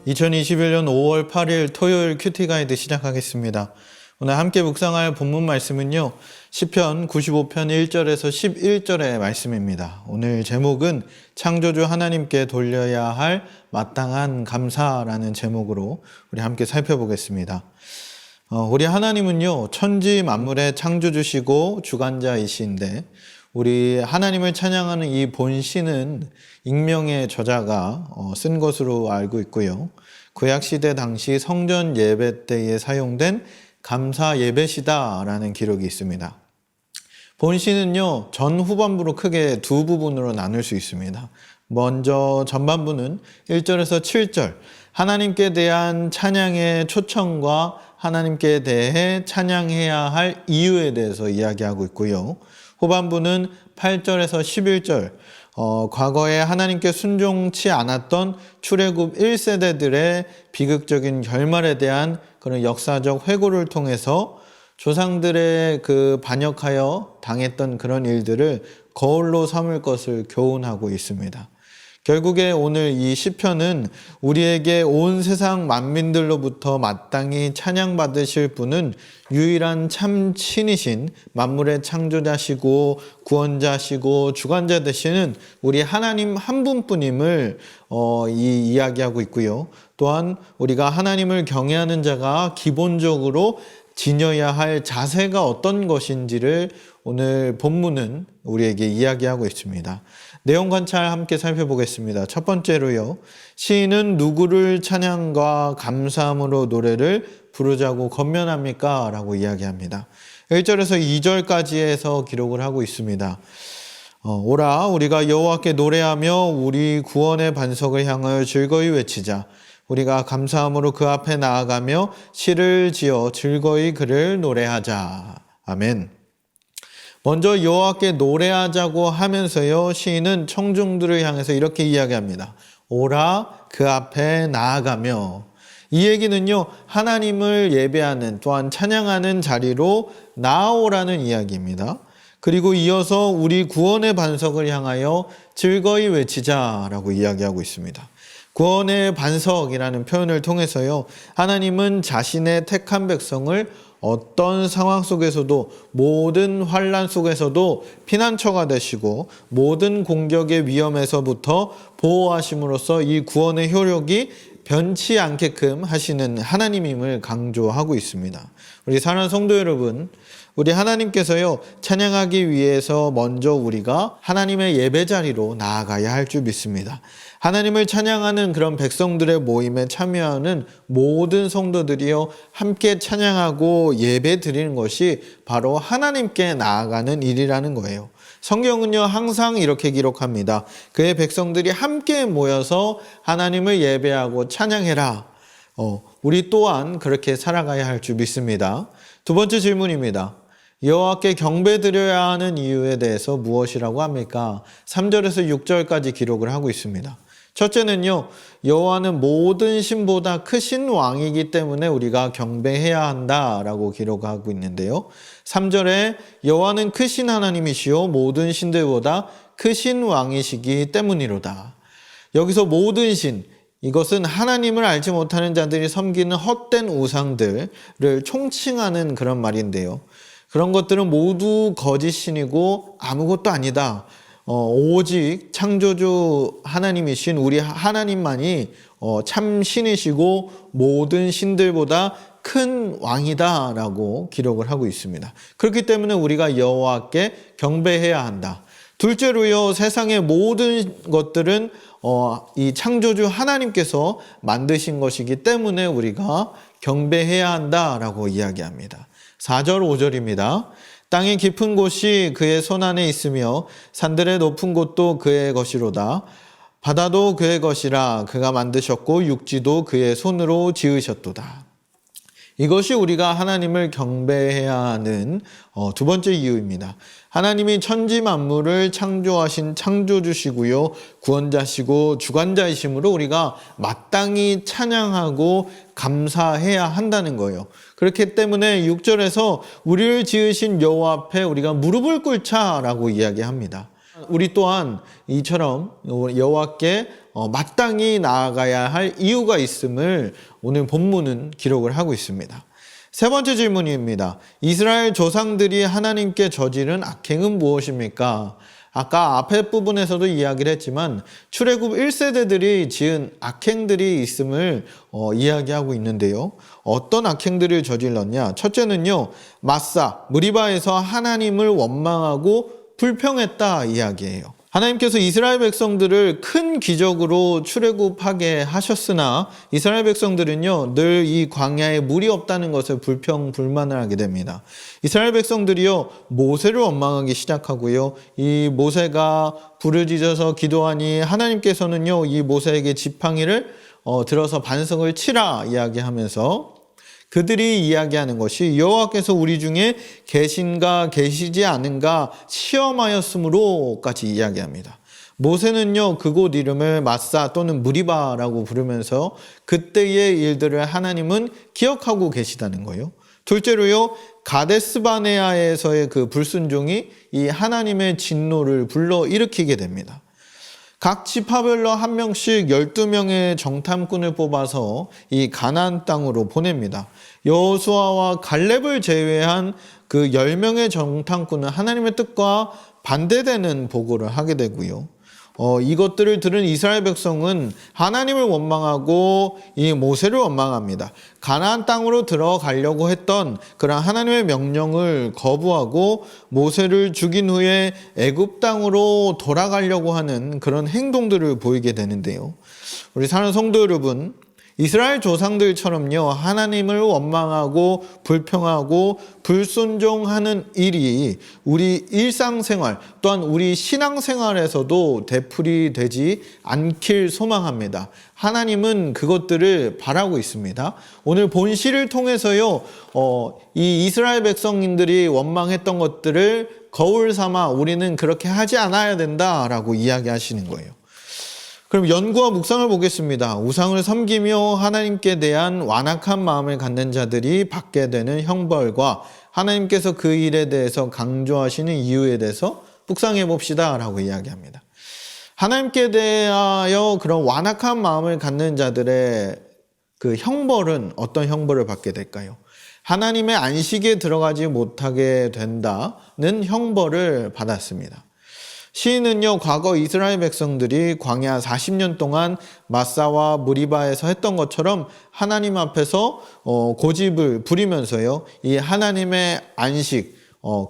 2021년 5월 8일 토요일 큐티 가이드 시작하겠습니다. 오늘 함께 묵상할 본문 말씀은요. 시편 95편 1절에서 11절의 말씀입니다. 오늘 제목은 창조주 하나님께 돌려야 할 마땅한 감사라는 제목으로 우리 함께 살펴보겠습니다. 우리 하나님은요. 천지 만물의 창조주시고 주관자이신데 우리 하나님을 찬양하는 이 본시는 익명의 저자가 쓴 것으로 알고 있고요. 구약시대 당시 성전 예배 때에 사용된 감사 예배시다라는 기록이 있습니다. 본시는요, 전 후반부로 크게 두 부분으로 나눌 수 있습니다. 먼저 전반부는 1절에서 7절, 하나님께 대한 찬양의 초청과 하나님께 대해 찬양해야 할 이유에 대해서 이야기하고 있고요. 후반부는 8절에서 11절, 과거에 하나님께 순종치 않았던 출애굽 1세대들의 비극적인 결말에 대한 그런 역사적 회고를 통해서 조상들의 반역하여 당했던 그런 일들을 거울로 삼을 것을 교훈하고 있습니다. 결국에 오늘 이 시편은 우리에게 온 세상 만민들로부터 마땅히 찬양받으실 분은 유일한 참 신이신 만물의 창조자시고 구원자시고 주관자 되시는 우리 하나님 한 분뿐임을 이야기하고 있고요. 또한 우리가 하나님을 경외하는 자가 기본적으로 지녀야 할 자세가 어떤 것인지를 오늘 본문은 우리에게 이야기하고 있습니다. 내용 관찰 함께 살펴보겠습니다. 첫 번째로요. 시인은 누구를 찬양과 감사함으로 노래를 부르자고 건면합니까? 라고 이야기합니다. 1절에서 2절까지 해서 기록을 하고 있습니다. 오라 우리가 여호와께 노래하며 우리 구원의 반석을 향하여 즐거이 외치자. 우리가 감사함으로 그 앞에 나아가며 시를 지어 즐거이 그를 노래하자. 아멘. 먼저 여호와께 노래하자고 하면서요, 시인은 청중들을 향해서 이렇게 이야기합니다. 오라 그 앞에 나아가며. 이 얘기는요, 하나님을 예배하는 또한 찬양하는 자리로 나아오라는 이야기입니다. 그리고 이어서 우리 구원의 반석을 향하여 즐거이 외치자라고 이야기하고 있습니다. 구원의 반석이라는 표현을 통해서요, 하나님은 자신의 택한 백성을 어떤 상황 속에서도 모든 환난 속에서도 피난처가 되시고 모든 공격의 위험에서부터 보호하심으로써 이 구원의 효력이 변치 않게끔 하시는 하나님임을 강조하고 있습니다. 우리 사랑하는 성도 여러분, 우리 하나님께서요, 찬양하기 위해서 먼저 우리가 하나님의 예배 자리로 나아가야 할 줄 믿습니다. 하나님을 찬양하는 그런 백성들의 모임에 참여하는 모든 성도들이요, 함께 찬양하고 예배 드리는 것이 바로 하나님께 나아가는 일이라는 거예요. 성경은요, 항상 이렇게 기록합니다. 그의 백성들이 함께 모여서 하나님을 예배하고 찬양해라. 우리 또한 그렇게 살아가야 할 줄 믿습니다. 두 번째 질문입니다. 여호와께 경배드려야 하는 이유에 대해서 무엇이라고 합니까? 3절에서 6절까지 기록을 하고 있습니다. 첫째는요, 여호와는 모든 신보다 크신 왕이기 때문에 우리가 경배해야 한다라고 기록하고 있는데요. 3절에 여호와는 크신 하나님이시요 모든 신들보다 크신 왕이시기 때문이로다. 여기서 모든 신, 이것은 하나님을 알지 못하는 자들이 섬기는 헛된 우상들을 총칭하는 그런 말인데요. 그런 것들은 모두 거짓신이고 아무것도 아니다. 오직 창조주 하나님이신 우리 하나님만이 참 신이시고 모든 신들보다 큰 왕이다 라고 기록을 하고 있습니다. 그렇기 때문에 우리가 여호와께 경배해야 한다. 둘째로요, 세상의 모든 것들은 이 창조주 하나님께서 만드신 것이기 때문에 우리가 경배해야 한다라고 이야기합니다. 4절, 5절입니다. 땅의 깊은 곳이 그의 손 안에 있으며 산들의 높은 곳도 그의 것이로다. 바다도 그의 것이라 그가 만드셨고 육지도 그의 손으로 지으셨도다. 이것이 우리가 하나님을 경배해야 하는 두 번째 이유입니다. 하나님이 천지 만물을 창조하신 창조주시고요, 구원자시고 주관자이심으로 우리가 마땅히 찬양하고 감사해야 한다는 거예요. 그렇기 때문에 6절에서 우리를 지으신 여호와 앞에 우리가 무릎을 꿇자라고 이야기합니다. 우리 또한 이처럼 여호와께 마땅히 나아가야 할 이유가 있음을 오늘 본문은 기록을 하고 있습니다. 세 번째 질문입니다. 이스라엘 조상들이 하나님께 저지른 악행은 무엇입니까? 아까 앞에 부분에서도 이야기를 했지만 출애굽 1세대들이 지은 악행들이 있음을 이야기하고 있는데요. 어떤 악행들을 저질렀냐? 첫째는요, 마사, 무리바에서 하나님을 원망하고 불평했다 이야기예요. 하나님께서 이스라엘 백성들을 큰 기적으로 출애굽하게 하셨으나 이스라엘 백성들은요, 늘 이 광야에 물이 없다는 것을 불평불만을 하게 됩니다. 이스라엘 백성들이요, 모세를 원망하기 시작하고요, 이 모세가 부르짖어서 기도하니 하나님께서는요, 이 모세에게 지팡이를 들어서 반석을 치라 이야기하면서 그들이 이야기하는 것이 여호와께서 우리 중에 계신가 계시지 않은가 시험하였으므로까지 이야기합니다. 모세는요, 그곳 이름을 마사 또는 무리바라고 부르면서 그때의 일들을 하나님은 기억하고 계시다는 거예요. 둘째로요, 가데스바네아에서의 그 불순종이 이 하나님의 진노를 불러일으키게 됩니다. 각 지파별로 한 명씩 12명의 정탐꾼을 뽑아서 이 가나안 땅으로 보냅니다. 여호수아와 갈렙을 제외한 그 10명의 정탐꾼은 하나님의 뜻과 반대되는 보고를 하게 되고요. 이것들을 들은 이스라엘 백성은 하나님을 원망하고 이 모세를 원망합니다. 가나안 땅으로 들어가려고 했던 그런 하나님의 명령을 거부하고 모세를 죽인 후에 애굽 땅으로 돌아가려고 하는 그런 행동들을 보이게 되는데요. 우리 사랑하는 성도 여러분, 이스라엘 조상들처럼요, 하나님을 원망하고 불평하고 불순종하는 일이 우리 일상생활 또한 우리 신앙생활에서도 되풀이 되지 않길 소망합니다. 하나님은 그것들을 바라고 있습니다. 오늘 본시를 통해서요, 이 이스라엘 백성인들이 원망했던 것들을 거울 삼아 우리는 그렇게 하지 않아야 된다라고 이야기하시는 거예요. 그럼 연구와 묵상을 보겠습니다. 우상을 섬기며 하나님께 대한 완악한 마음을 갖는 자들이 받게 되는 형벌과 하나님께서 그 일에 대해서 강조하시는 이유에 대해서 묵상해 봅시다 라고 이야기합니다. 하나님께 대하여 그런 완악한 마음을 갖는 자들의 그 형벌은 어떤 형벌을 받게 될까요? 하나님의 안식에 들어가지 못하게 된다는 형벌을 받았습니다. 시인은요, 과거 이스라엘 백성들이 광야 40년 동안 마사와 무리바에서 했던 것처럼 하나님 앞에서 고집을 부리면서요, 이 하나님의 안식,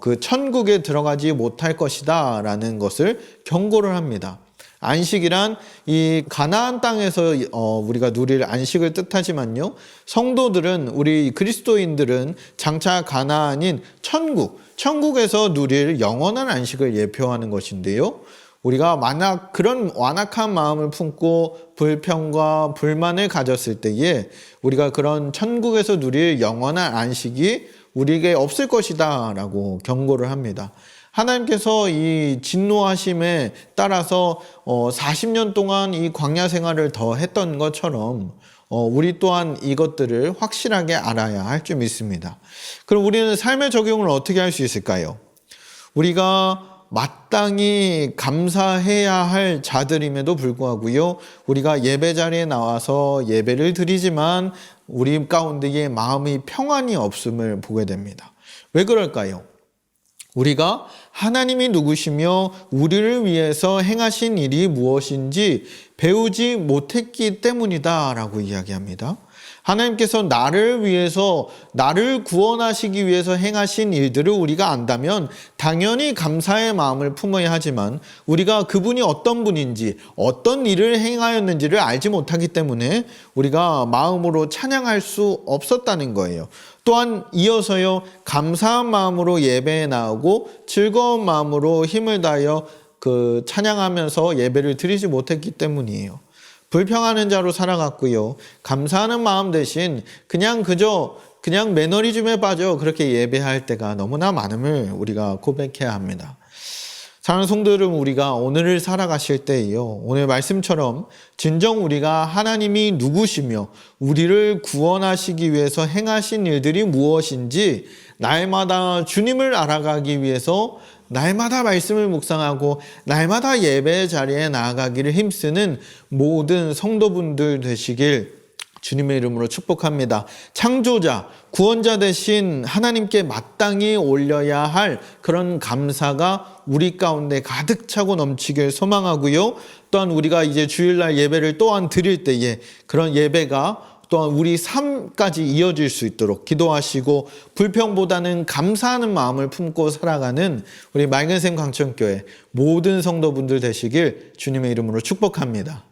그 천국에 들어가지 못할 것이다 라는 것을 경고를 합니다. 안식이란 이 가나안 땅에서 우리가 누릴 안식을 뜻하지만요, 성도들은, 우리 그리스도인들은 장차 가나안인 천국에서 누릴 영원한 안식을 예표하는 것인데요, 우리가 만약 그런 완악한 마음을 품고 불평과 불만을 가졌을 때에 우리가 그런 천국에서 누릴 영원한 안식이 우리에게 없을 것이다 라고 경고를 합니다. 하나님께서 이 진노하심에 따라서 40년 동안 이 광야 생활을 더 했던 것처럼 우리 또한 이것들을 확실하게 알아야 할 줄 믿습니다. 그럼 우리는 삶의 적용을 어떻게 할 수 있을까요? 우리가 마땅히 감사해야 할 자들임에도 불구하고요, 우리가 예배 자리에 나와서 예배를 드리지만 우리 가운데에 마음의 평안이 없음을 보게 됩니다. 왜 그럴까요? 우리가 하나님이 누구시며 우리를 위해서 행하신 일이 무엇인지 배우지 못했기 때문이다 라고 이야기합니다. 하나님께서 나를 위해서, 나를 구원하시기 위해서 행하신 일들을 우리가 안다면 당연히 감사의 마음을 품어야 하지만 우리가 그분이 어떤 분인지, 어떤 일을 행하였는지를 알지 못하기 때문에 우리가 마음으로 찬양할 수 없었다는 거예요. 또한 이어서요, 감사한 마음으로 예배에 나오고 즐거운 마음으로 힘을 다하여 그 찬양하면서 예배를 드리지 못했기 때문이에요. 불평하는 자로 살아갔고요, 감사하는 마음 대신 그냥 매너리즘에 빠져 그렇게 예배할 때가 너무나 많음을 우리가 고백해야 합니다. 사랑하는 성도 여러분, 우리가 오늘을 살아가실 때에요, 오늘 말씀처럼 진정 우리가 하나님이 누구시며 우리를 구원하시기 위해서 행하신 일들이 무엇인지 날마다 주님을 알아가기 위해서 날마다 말씀을 묵상하고 날마다 예배 자리에 나아가기를 힘쓰는 모든 성도분들 되시길 주님의 이름으로 축복합니다. 창조자, 구원자 되신 하나님께 마땅히 올려야 할 그런 감사가 우리 가운데 가득 차고 넘치길 소망하고요. 또한 우리가 이제 주일날 예배를 또한 드릴 때에 그런 예배가 또한 우리 삶까지 이어질 수 있도록 기도하시고 불평보다는 감사하는 마음을 품고 살아가는 우리 맑은샘 광천교회 모든 성도분들 되시길 주님의 이름으로 축복합니다.